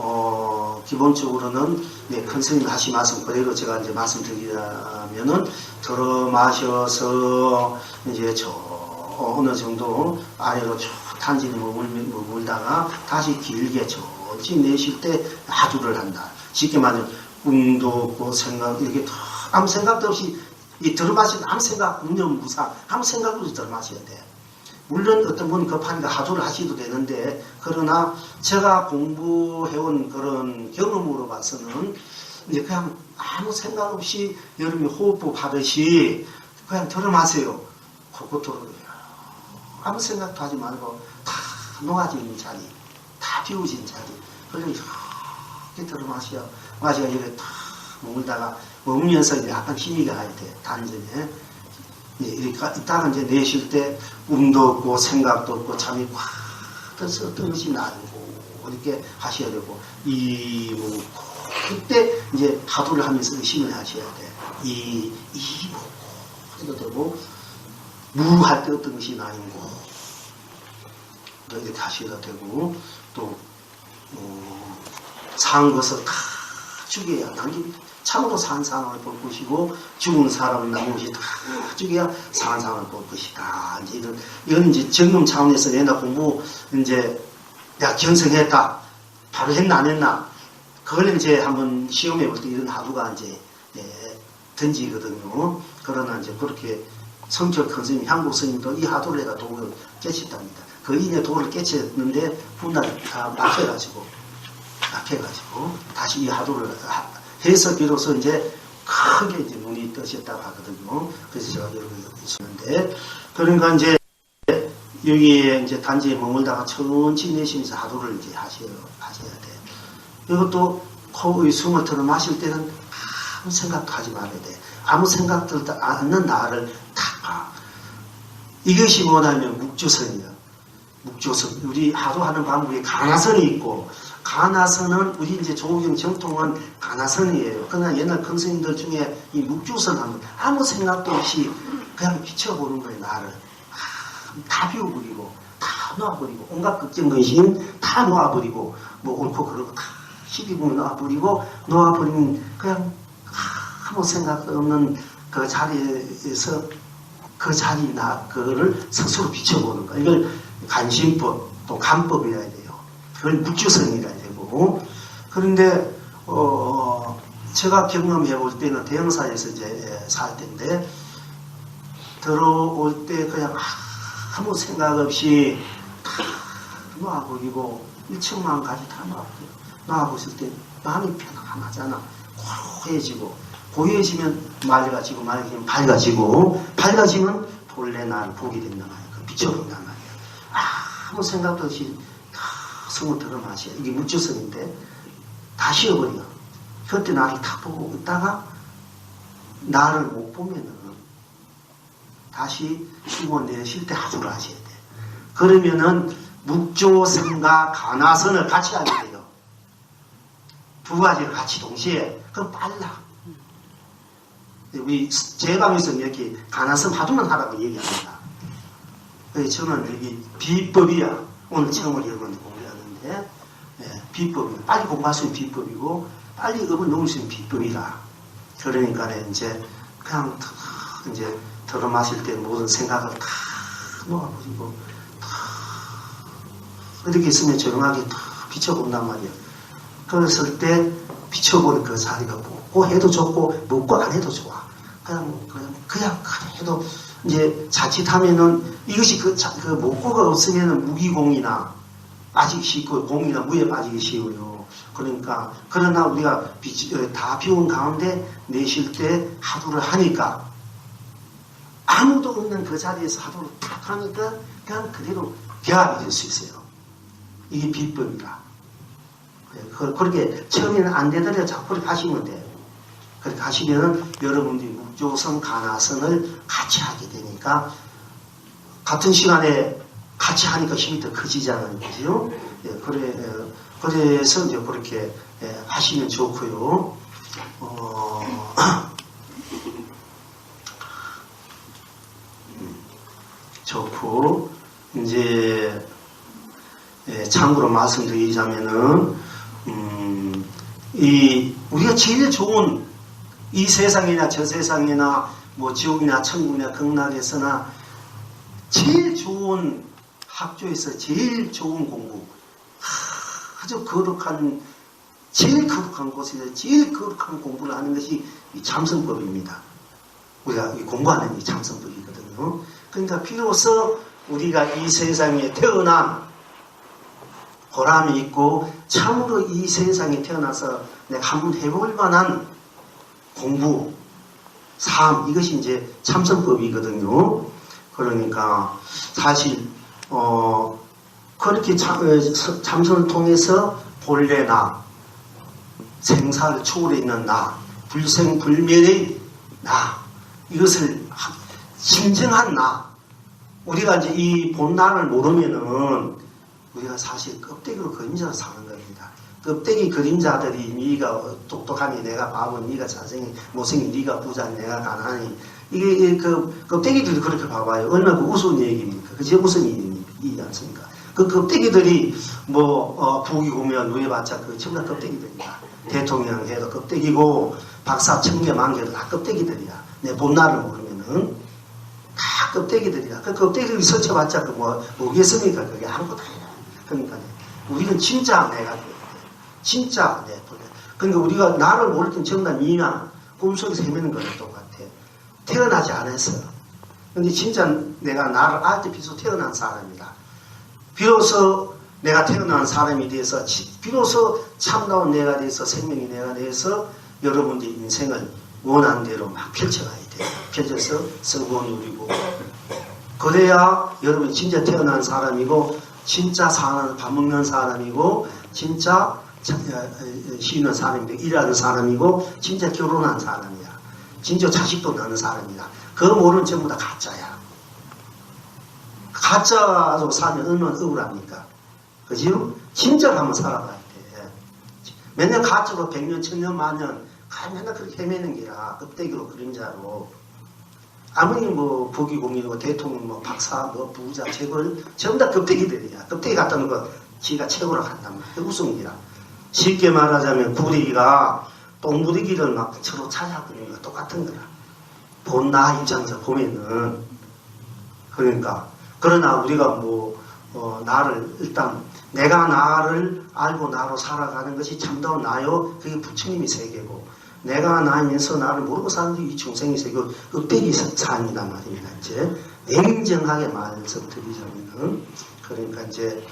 기본적으로는 큰 스님 하신 말씀 그대로 제가 이제 말씀드리자면은 들어 마셔서 이제 어느 정도 아래로 쭉 단전히 머물다가 다시 길게 천천히 내쉴 때 하두를 한다. 쉽게 말하면 꿈도 없고 생각 이렇게 아무 생각도 없이 들어 마시면 아무 생각 무념무상 아무 생각 없이 들어 마셔야 돼. 물론 어떤 분은 급하니까 하두를 하셔도 되는데 그러나 제가 공부해온 그런 경험으로 봐서는 이제 그냥 아무 생각 없이 여러분이 호흡법 하듯이 그냥 들어 마세요. 코끝으로 아무 생각도 하지 말고 다 녹아진 자리, 다 비워진 자리. 그래서 이렇게 들어 마셔. 마시가 이렇게 탁 머물다가 머물면서 이제 약간 힘이 가야 돼. 단전에. 이렇게 이따가 이제 내쉴 때 꿈도 없고 생각도 없고 잠이 확 떠서 어떤 것이 나고 이렇게 하셔야 되고 그때 이제 하두를 하면서 의심을 하셔야 돼. 해도 되고 무할 때 어떤 것이 나이고 이렇게 하셔야 되고 또 산 것을 다 죽여야 참으로 산 상황을 볼 것이고 죽은 사람을 남은 것이 다 죽여야 산 상황을 볼 것이다. 이제 이건 이제 점검 차원에서 내가 공부 이제 내가 견성했다. 바로 했나 안 했나. 그걸 이제 한번 시험해 볼 때 이런 하두가 이제 던지거든요. 그러나 이제 그렇게 성철 큰 스님, 향국 스님도 이 하두를 내가 도를 깨쳤답니다. 그 인의 도를 깨쳤는데 훗날 다 막혀가지고 다시 이 하두를 해서 비로소 이제 크게 이제 눈이 뜨셨다고 하거든요. 그래서 제가 여러분 있었는데, 그러니까 이제 여기에 이제 단지에 머물다가 천천히 내쉬면서 하루를 이제 하셔야 돼. 이것도 코의 숨을 들어 마실 때는 아무 생각도 하지 말아야 돼. 아무 생각 들지 않는 나를 딱 봐. 이것이 뭐냐면 묵조선이야. 묵조선. 우리 하루 하는 방법에 가나선이 있고, 가나선은 우리 이제 조경 정통은 가나선이에요. 그러나 옛날 큰 스님들 중에 이 묵조선 하면 아무 생각도 없이 그냥 비춰보는 거예요, 나를. 다 비워버리고, 다 놓아버리고, 온갖 걱정근심 다 놓아버리고, 뭐 옳고 그러고 다 시비고 놓아버리면 그냥 아무 생각 없는 그 자리에서 그 자리 그거를 스스로 비춰보는 거예요. 이걸 간심법, 또 간법이라 해야 돼요. 그걸 묵주성이라 해야 되고. 그런데, 제가 경험해 볼 때는 대형사에서 이제 살 때인데, 들어올 때 그냥 아무 생각 없이 다 놓아버리고 1층만 가지 다 놓아버렸을 때 마음이 편안하잖아. 고요해지면 맑아지고 밝아지면 본래 나를 보게 된단 말이야. 비춰본단 말이야. 아무 생각도 없이 다 숨을 들어 마셔. 이게 묵주성인데 다 쉬어버려. 그때 나를 딱 보고 있다가 나를 못 보면은 다시 숨을 내쉴 때 하주를 하셔야 돼. 그러면은 묵조선과 가나선을 같이 하게 돼요. 두 가지를 같이 동시에. 그럼 빨라. 우리 제방에서는 이렇게 가나선 하두만 하라고 얘기합니다. 저는 여기 비법이야. 오늘 처음으로 여러분 공부하는데, 비법이 빨리 공부할 수 있는 비법이고, 빨리 업을 놓을 수 있는 비법이라. 그러니까 이제 그냥 이제 들어 마실 때 모든 생각을 다 놓아버리고 이렇게 있으면 조용하게 다 비춰본단 말이야. 그랬을 때 비춰보는 그 자리가 먹고 해도 좋고 먹고 안 해도 좋아. 그냥 해도 이제 자칫하면은 이것이 그 먹고가 없으면은 무기공이나 빠지기 쉽고 공이나 무에 빠지기 쉬워요. 그러니까 그러나 우리가 다 비운 가운데 내쉴 때 하루를 하니까 아무도 없는 그 자리에서 하루를 탁 하니까 그냥 그대로 개합이 될 수 있어요. 이게 비법이라. 그렇게 처음에는 안 되더라도 자꾸 그렇게 하시면 돼요. 그렇게 하시면은 여러분들이 묵조선, 가나선을 같이 하게 되니까 같은 시간에 같이 하니까 힘이 더 커지잖아요. 그죠? 그래서 이제 그렇게 하시면 좋고요. 좋고, 이제, 참고로 말씀드리자면은, 우리가 제일 좋은 이 세상이나 저 세상이나 뭐 지옥이나 천국이나 극락에서나 제일 좋은 학교에서 제일 좋은 공부, 아주 제일 거룩한 곳에서 제일 거룩한 공부를 하는 것이 이 참선법입니다. 우리가 공부하는 이 참선법이거든요. 그러니까 비로소 우리가 이 세상에 태어난 보람이 있고 참으로 이 세상에 태어나서 내가 한번 해볼 만한 공부, 삶, 이것이 이제 참선법이거든요. 그러니까 사실 그렇게 참선을 통해서 본래 나, 생사를 초월해 있는 나, 불생불멸의 나, 이것을 진정한 나, 우리가 이제 이 본나를 모르면은 우리가 사실 껍데기로 그림자로 사는 겁니다. 껍데기 그림자들이 네가 똑똑하니 내가 바보니 네가 잘생긴 못생긴 네가 부자니 내가 가난하니 이게 그 껍데기들이 그렇게 봐봐요. 얼마나 그 우스운 얘기입니까? 그게 무슨 일이지 않습니까? 그 껍데기들이 부귀 공명 누해봤자 그 전부 다 껍데기들이야. 대통령 해도 껍데기고 박사 청계 만개도 다 껍데기들이야. 내 본나를 모르면은 다 껍데기들이야. 그 껍데기를 설쳐봤자 뭐겠습니까? 그게 아무것도 아니야. 그러니까 우리는 진짜 내가 돼야 돼. 진짜 내 본래. 그러니까 우리가 나를 모를 땐 전부 다 미나 꿈속에서 헤매는 거랑 똑같아. 태어나지 않았어요. 근데 진짜 내가 나를 알 때 비로소 태어난 사람이다. 비로소 내가 태어난 사람이 돼서 비로소 참나온 내가 돼서 생명이 내가 돼서 여러분들의 인생을 원하는 대로 막 펼쳐가야 돼. 펴져서 쓰고 누리고 그래야 여러분이 진짜 태어난 사람이고 진짜 사는 밥 먹는 사람이고 진짜 쉬는 사람이고 일하는 사람이고 진짜 결혼한 사람이야. 진짜 자식도 낳는 사람이야. 그 모르는 전부 다 가짜야. 가짜로 살면 얼마나 억울합니까? 그죠? 진짜로 한번 살아봐야 돼. 맨날 가짜로 100년, 1000년, 만년 맨날 그렇게 헤매는 게라 껍데기로 그림자로 아무리 뭐 부귀공이고 대통령 뭐 박사 뭐 부자 재벌 전부 다 껍데기들이야. 껍데기 갖다 놓은 거 지가 최고로 한단 말이야. 무슨 일이야. 쉽게 말하자면 구리기가 똥부리기를 막 서로 찾아버리는 거 똑같은 거야. 본 나 입장에서 보면은 그러니까 그러나 우리가 나를 일단 내가 나를 알고 나로 살아가는 것이 참다운 나요. 그게 부처님이 세계고 내가 나면서 나를 모르고 사는 게 이 중생이 세계고 흑백이 삶이란 말입니다. 이제 냉정하게 말씀드리자면은 그러니까 이제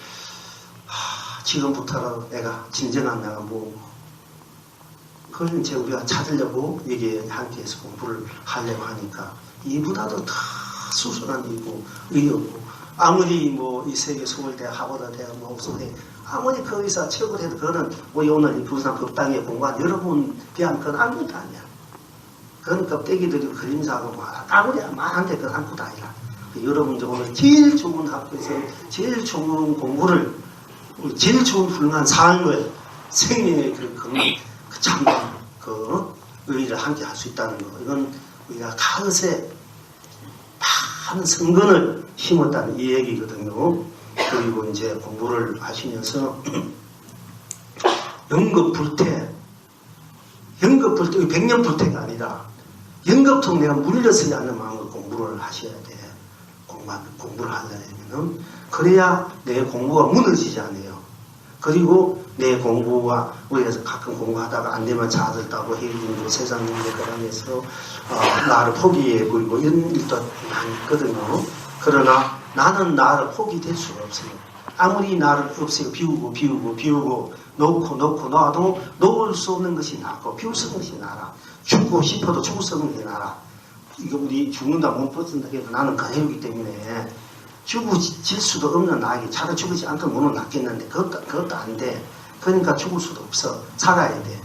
지금부터라도 내가 진정한 내가 그걸 이제 우리가 찾으려고 여기에 함께해서 공부를 하려고 하니까 이보다도 다 수술한 일이고 의없고 아무리 이 세계 서울대 하버드대 옥스퍼드 아무리 거기서 책을 해도 그거는 우리 오늘 이 부산 법당에 공부한 여러분 비하면 그건 아무것도 아니야. 그건 껍데기들이 그림자하고 아무리 많은데 그건 아무것도 아니라 여러분들 오늘 제일 좋은 학교에서 제일 좋은 공부를 제일 좋은 훌륭한 삶을 생명의 그 참된 그 의의를 함께 할 수 있다는 거. 이건 우리가 가을새 많은 성근을 심었다는 이 얘기거든요. 그리고 이제 공부를 하시면서 연급불태, 100년 불태가 아니라 연급통 내가 물려서지 않는 마음으로 공부를 하셔야 돼. 공부를 하려면 그래야 내 공부가 무너지지 않아요. 그리고 내 공부가 우리가 가끔 공부하다가 안 되면 자들다고 해주고 세상 문제 그러면서 나를 포기해버리고 이런 일도 많이 있거든요. 그러나 나는 나를 포기될 수가 없어요. 아무리 나를 없애고 비우고 놓고 놔도 놓을 수 없는 것이 나고 비울 수 없는 것이 나라. 죽고 싶어도 죽을 수 없는 게 나라. 이거 우리 죽는다 못 벗는다 해도 나는 가해오기 때문에 죽어질 수도 없는 나에게 차라리 죽지 않던 몸은 낫겠는데 그것도 안 돼. 그러니까 죽을 수도 없어. 살아야 돼.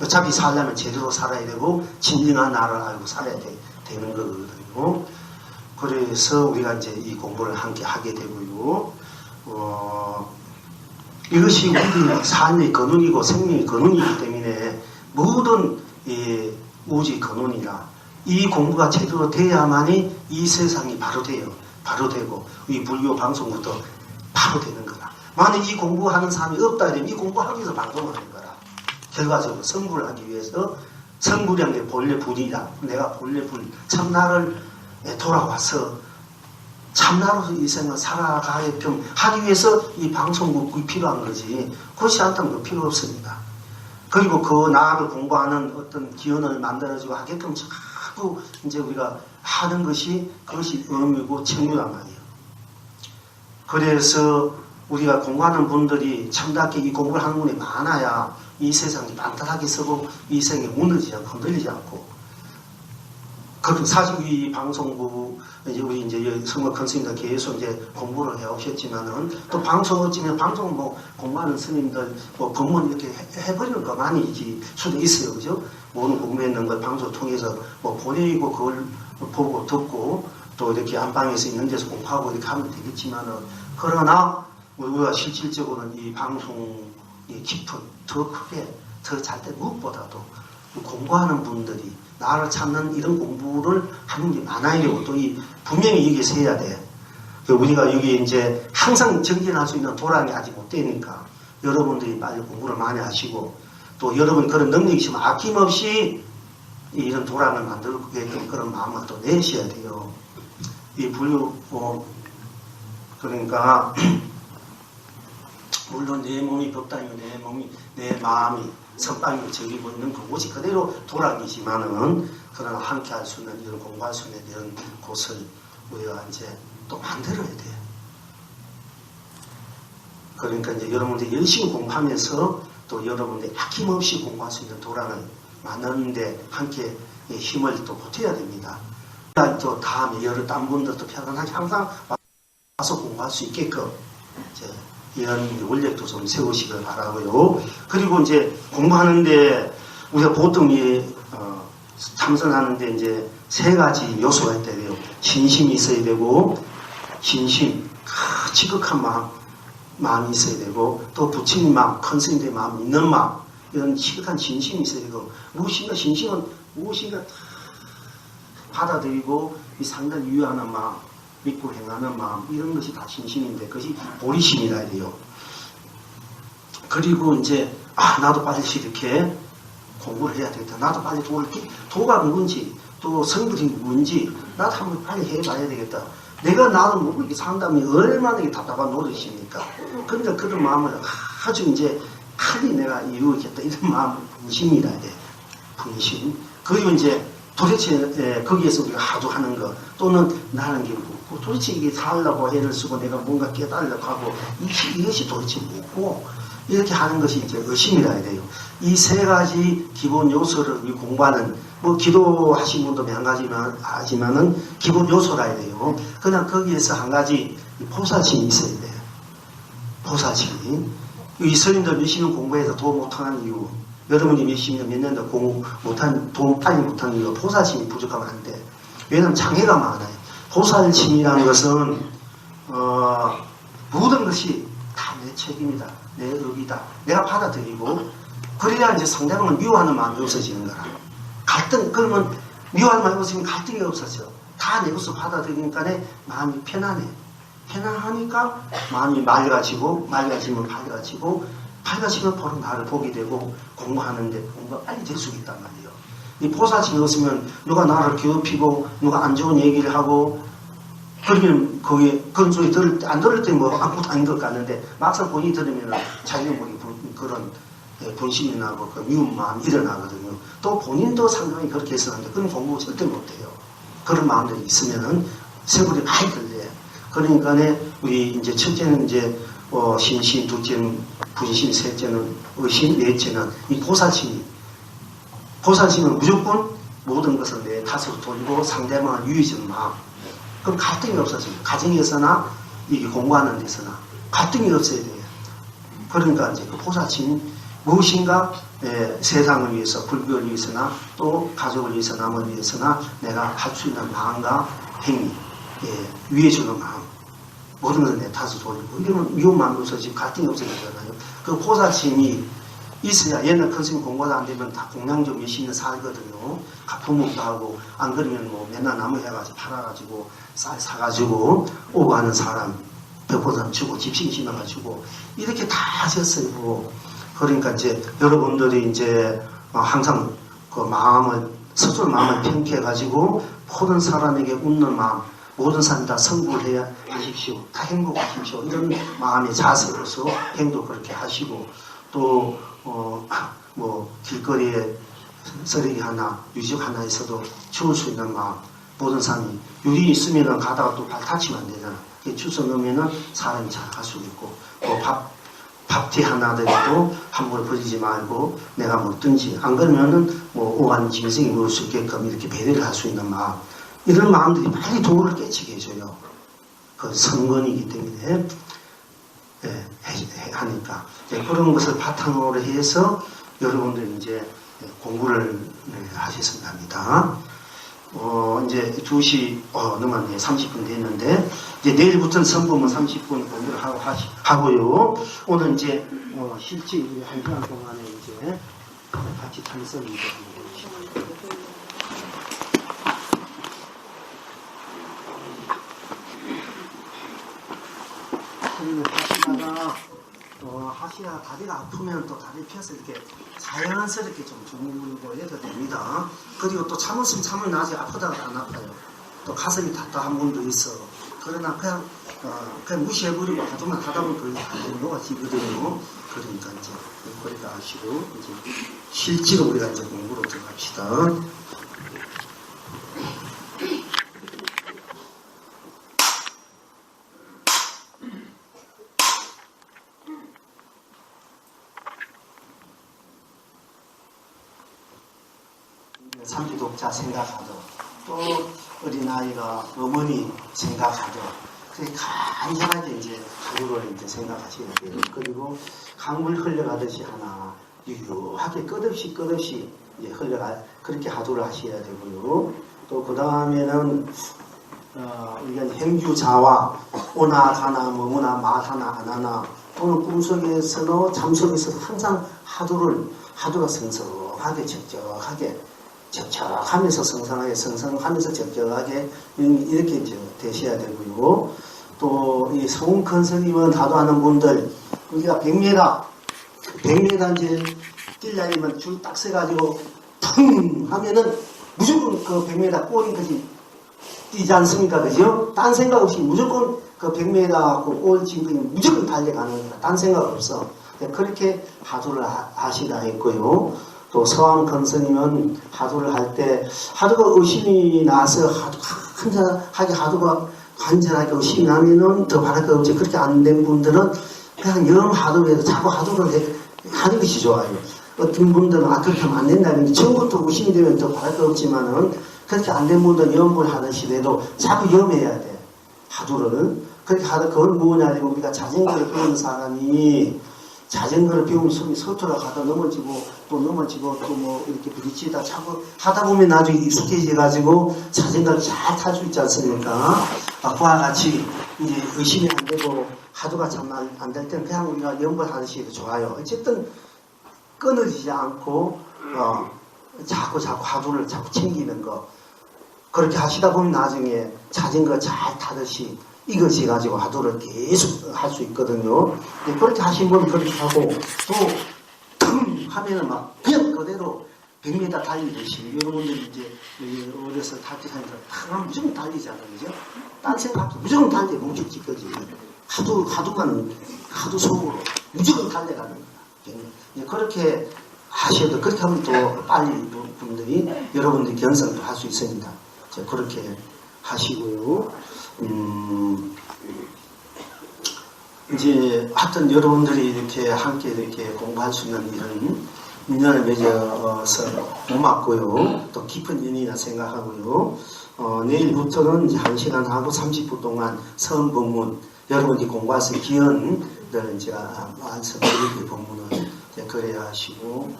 어차피 살려면 제대로 살아야 되고 진정한 나를 알고 살아야 되는 거거든요. 그래서 우리가 이제 이 공부를 함께 하게 되고요. 이것이 우리 삶의 근원이고 생명의 근원이기 때문에 모든 우주의 근원이라 이 공부가 제대로 돼야만이 이 세상이 바로 돼요. 바로 되고 이 불교 방송부터 바로 되는 거다. 만약 이 공부하는 사람이 없다 이러면 이 공부하기 위해서 방송을 하는 거라. 결과적으로 성불을 하기 위해서 성불이란 게 본래 불이다. 내가 본래 불 참나를 돌아와서 참나로서 이 생을 살아가게끔 하기 위해서 이 방송국이 필요한 거지. 그렇지 않다면 그 필요 없습니다. 그리고 그 나를 공부하는 어떤 기원을 만들어주고 하게끔 자꾸 이제 우리가 하는 것이 그것이 의미고 책무란 말이에요. 그래서 우리가 공부하는 분들이 참답게 이 공부를 하는 분이 많아야 이 세상이 반듯하게 서고 이 세상이 무너지지 않고 흔들리지 않고. 그리고 사실 이 방송부 우리 이제 성모 큰 스님들 계속 이제 공부를 해 오셨지만은 또 방송을 찍으면 방송 공부하는 스님들 법문 이렇게 해버리는 거 많이 수도 있어요, 그죠? 모든 공부했는 걸 방송 통해서 보내고 그걸 보고 듣고 또 이렇게 안방에서 있는 데서 공부하고 이렇게 하면 되겠지만은 그러나 우리가 실질적으로는 이 방송의 깊은 더 크게 더 잘 때 무엇보다도 공부하는 분들이 나를 찾는 이런 공부를 하는 게 많아야 되고 또 분명히 여기서 해야 돼. 우리가 여기 이제 항상 정진할 수 있는 도량이 아직 못 되니까 여러분들이 빨리 공부를 많이 하시고 또 여러분 그런 능력이 있으면 아낌없이 이런 도량을 만들게끔 그런 마음을 또 내셔야 돼요. 이 불교 그러니까 물론 내 몸이 법당이고 내 마음이 선방을 즐기고 있는 그곳이 그대로 도락이지만은 그러나 함께 할 수 있는 이런 공부할 수 있는 이런 곳을 우리가 이제 또 만들어야 돼요. 그러니까 이제 여러분들이 열심히 공부하면서 또 여러분들이 아낌없이 공부할 수 있는 도락을 만드는데 함께 힘을 또 보태야 됩니다. 또 다음에 여러 딴 분들도 편안하게 항상 와서 공부할 수 있게끔 이런 원력도 좀 세우시길 바라고요. 그리고 이제 공부하는데 우리가 보통 참선하는데 이제 세 가지 요소가 있대요. 신심이 있어야 되고, 신심, 지극한 마음이 있어야 되고, 또 부처님 마음, 큰 스님의 마음, 있는 마음, 이런 지극한 진심이 있어야 되고, 무엇인가 신심은 무엇인가 다 받아들이고 상당히 유효하는 마음, 믿고 행하는 마음, 이런 것이 다 신심인데 그것이 보리심이라 해야 돼요. 그리고 이제 나도 빨리 이렇게 공부를 해야 되겠다. 나도 빨리 도가 뭔지 또 성불이 뭔지 나도 한번 빨리 해봐야 되겠다. 나도 모르고 이렇게 산다면 얼마나 답답한 노릇입니까? 그러니까 그런 마음을 아주 이제 빨리 내가 이루겠다 이런 마음, 분심이라 해야 돼. 분심. 그리고 이제 도대체 거기에서 우리가 하도 하는 거 또는 나는 게 묻고 도대체 이게 살려고 애를 쓰고 내가 뭔가 깨달으려고 하고 이것이 도대체 묻고 이렇게 하는 것이 이제 의심이라 해야 돼요. 이 세 가지 기본 요소를 우리 공부하는 기도하신 분도 마찬가지만 하지만은 기본 요소라 해야 돼요. 그냥 거기에서 한 가지 포사심이 있어야 돼요. 포사심. 이 스님들 몇십 년 공부해서 도 못하는 이유, 여러분이 몇십 년, 몇 년도 공부 못한, 도 빨리 못하는 이유가 포사심이 부족하면 안 돼. 왜냐하면 장애가 많아요. 포사심이라는 것은, 모든 것이 다 내 책임이다. 내 의기다. 내가 받아들이고, 그래야 이제 상대방을 미워하는 마음이 없어지는 거라. 그러면 미워하는 마음이 없으면 갈등이 없어져. 다 내 것으로 받아들이니까 마음이 편안해. 편안하니까 마음이 맑아지면 밝아지면 바로 나를 보게 되고 공부하는데 공부가 빨리 될 수 있단 말이에요. 이 포사심이 없으면 누가 나를 괴롭히고 누가 안 좋은 얘기를 하고 그러면 그런 소리 안 들을 때 아무것도 아닌 것 같는데 막상 본인이 들으면 자기가 그런 분심이 나고 그 미운 마음이 일어나거든요. 또 본인도 상당히 그렇게 했었는데 그런 공부 절대 못해요. 그런 마음들이 있으면은 세월이 많이 걸려요. 그러니까 우리 이제 첫째는 이제 신심, 둘째는 분심, 셋째는 의심, 넷째는 이 보살심이. 보살심은 무조건 모든 것을 내 탓으로 돌리고 상대방을 유의하는 마음. 그럼 갈등이 없어져요. 가정에서나 이게 공부하는 데서나 갈등이 없어야 돼요. 그러니까 이제 그 보살심이 무엇인가 세상을 위해서, 불교를 위해서나 또 가족을 위해서, 남을 위해서나 내가 할 수 있는 마음과 행위, 위해주는 마음. 모든 것을 내 탓으로 돌리고 이러면 미운 마음이 없어지고 갈등이 없어지잖아요. 그 보살심이 있어야 옛날 큰 스님 공부가 안 되면 다 공양적 몇십 년 살거든요. 부목도 하고 안 그러면 맨날 나무 해가지고 팔아가지고 쌀 사가지고 오고 하는 사람 벽보담 주고 집신 심어가지고 이렇게 다 하셨어요. 그러니까 이제 여러분들이 이제 항상 그 마음을 스스로 마음을 평가해가지고 모든 사람에게 웃는 마음, 모든 사람 다 성불해야 하십시오. 다 행복하십시오. 이런 마음의 자세로서 행도 그렇게 하시고 또 길거리에 쓰레기 하나, 유적 하나 있어도 치울 수 있는 마음. 모든 사람이 유리 있으면은 가다가 또 발 다치면 안 되잖아. 주워 넣으면은 사람이 잘 갈 수 있고 또 밥티 하나더라도 함부로 버리지 말고 내가 먹든지 안 그러면은 오간 짐승이 먹을 수 있게끔 이렇게 배려를 할 수 있는 마음. 이런 마음들이 빨리 도를 깨치게 해줘요. 그 선건이기 때문에 하니까 그런 것을 바탕으로 해서 여러분들이 이제 공부를 하셨으면 합니다. 이제 2시 넘었네. 30분 됐는데 이제 내일부터는 선보면 30분 공부를 하고요. 오늘 이제 실제 1시간 동안에 이제 같이 참석을 하시다가 다리가 아프면 또 다리 펴서 이렇게 자연스럽게 좀 주물고 해도 됩니다. 그리고 또 참으시면 참으면 아직 아프다가 안 아파요. 또 가슴이 답답한 분도 있어. 그러나 그냥 무시해버리고 하도만 하다 보면 그게 녹아지거든요. 그러니까 이제 그렇게 하시고 이제 실제로 우리가 이제 공부로 들어갑시다. 삼비독자 생각하듯 또 어린아이가 어머니 생각하듯 그게 간절하게 이제 하루를 이제 생각하셔야 돼요. 그리고 강물 흘러가듯이 하나 유유하게 끝없이 이제 그렇게 하도를 하셔야 되고요. 또 그 다음에는 우리가 행주자와 오나 가나 뭐무나 말하나 안 하나 또는 꿈속에서나 잠속에서도 항상 하두가 성성하게 적적하면서 성성하면서 적적하게 이렇게 이제 되셔야 되고요. 또 이 성훈컨스님은 하도하는 분들 우리가 100m 이제 뛰려면 줄 딱 세가지고 퉁 하면은 무조건 그 100m 골인까지 뛰지 않습니까? 그죠? 딴 생각 없이 무조건 그 100m 그 골 진근이 무조건 달려가는 거야. 딴 생각 없어. 그렇게 하도를 하시라 했고요. 또 서암컨스님은 하도를 할 때 하도가 의심이 나서 간절하게 의심이 나면은 더 바랄 거 없지. 그렇게 안 된 분들은 그냥 영 하도를 해도 자꾸 하도를 하는 것이 좋아요. 어떤 분들은 그렇게 하면 안 된다는 게 처음부터 의심이 되면 더 바랄 거 없지만은 그렇게 안 된 분들은 염을 하듯이라도 자꾸 염해야 돼. 하도를. 그렇게 하다 그건 뭐냐면 우리가 자전거를 배우는 사람이 자전거를 배우면 손이 서툴러 가다 넘어지고 또 뭐 이렇게 부딪히다 자꾸 하다 보면 나중에 익숙해져가지고 자전거를 잘 탈 수 있지 않습니까? 그와 같이 이제 의심이 안 되고 하도가 잘 안 될 때는 그냥 우리가 염을 하듯이 해도 좋아요. 어쨌든 끊어지지 않고 자꾸 하도를 자꾸 챙기는 거 그렇게 하시다 보면 나중에 자전거 잘 타듯이 이것이 가지고 하도를 계속 할 수 있거든요. 그렇게 하신 분은 그렇게 하고 또 하면은 막 그냥 그대로 100m 달리듯이 여러분들이 이제 어려서 탈때 사니까 다 무조건 달리잖아요. 그죠? 딴 생각 없이 무조건 달려 목적지까지 하도 속으로 무조건 달려가는 거야. 그렇게 하셔도 그렇게 하면 또 빨리 분들이 여러분들이 견성도 할 수 있습니다. 그렇게 하시고요. 이제 하여튼 여러분들이 이렇게 함께 이렇게 공부할 수 있는 이런 인연을 맺어서 고맙고요. 또 깊은 인연이라 생각하고요. 내일부터는 이제 1시간 하고 30분 동안 서원 법문 여러분들이 공부할 수 있는 기원을 제가 완성드리는 법문을 그래야 하시고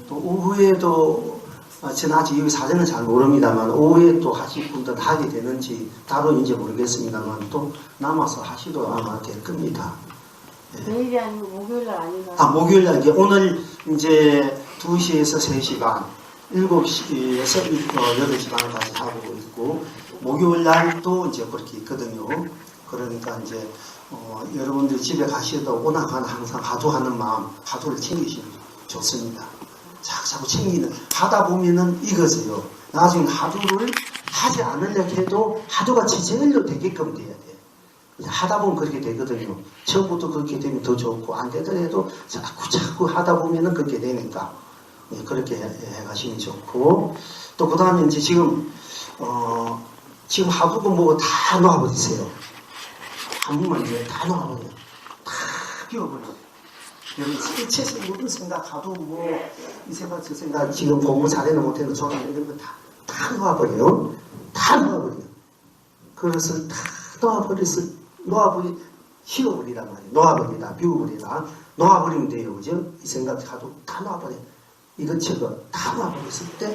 또 오후에도 저는 아직 여기 사정을 잘 모릅니다만 오후에 또 하실 분들 하게 되는지 따로 이제 모르겠습니다만 또 남아서 하시도 아마 될 겁니다. 네. 내일이 아니고 목요일날 아닌가? 목요일날 이제 오늘 이제 2시에서 3시간 7시에서 8시간까지 하고 있고 목요일날 또 이제 그렇게 있거든요. 그러니까 이제 여러분들이 집에 가셔도 오나가나 항상 하도하는 마음 하도를 챙기시면 좋습니다. 자꾸 챙기는 하다 보면은 이거세요. 나중에 하도를 하지 않으려 해도 하도가 지제일로 되게끔 돼야 돼. 하다 보면 그렇게 되거든요. 처음부터 그렇게 되면 더 좋고 안 되더라도 자꾸 하다 보면은 그렇게 되니까 그렇게 해가시면 좋고 또 그 다음에 이제 지금 하부고 뭐고 다 놓아버리세요. 한 번만 이제 다 놓아버려. 다 비워버려. 일체에서 모든 생각하도 이 생각 저 생각 지금 공부 잘해는 못해는 저는 이런 거 다 놓아버려요. 다 놓아버려요. 그것을 다 쉬어버리란 말이에요. 놓아버리다, 비워버리다. 놓아버리면 돼요. 그죠? 이 생각하도 다 놓아버려. 이것저것 다 놓아버렸을 때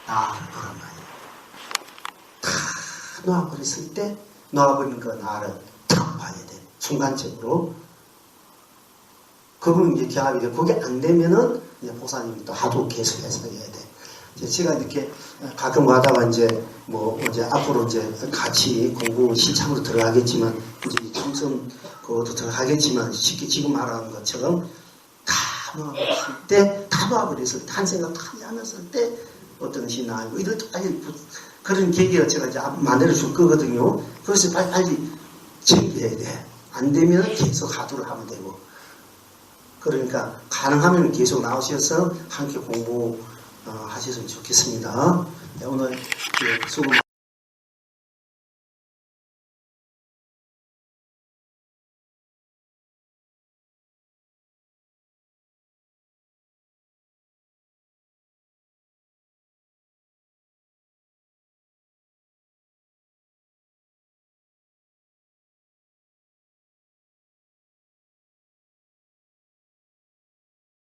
나를 보란 말이에요. 다 놓아버렸을 때 놓아버린 그 나를 탁 봐야 돼. 순간적으로. 그분 이제 기합이 돼. 그게 안 되면은 이제 보사님이 또 하도 계속해서 해야 돼. 제가 이렇게 가끔 가다가 이제 앞으로 이제 같이 공부 실참으로 들어가겠지만 이제 참선 그것도 들어가겠지만 쉽게 지금 말하는 것처럼 다 놓아버렸을 때, 다 놓아버렸을 때, 한 생각 다 하지 않았을 때 어떤 것이 나이고 이럴 때까지 그런 계기를 제가 이제 만들어 줄 거거든요. 그래서 빨리 챙겨야 돼. 안 되면 계속 하도를 하면 되고. 그러니까 가능하면 계속 나오셔서 함께 공부 하셨으면 좋겠습니다. 네, 오늘 수고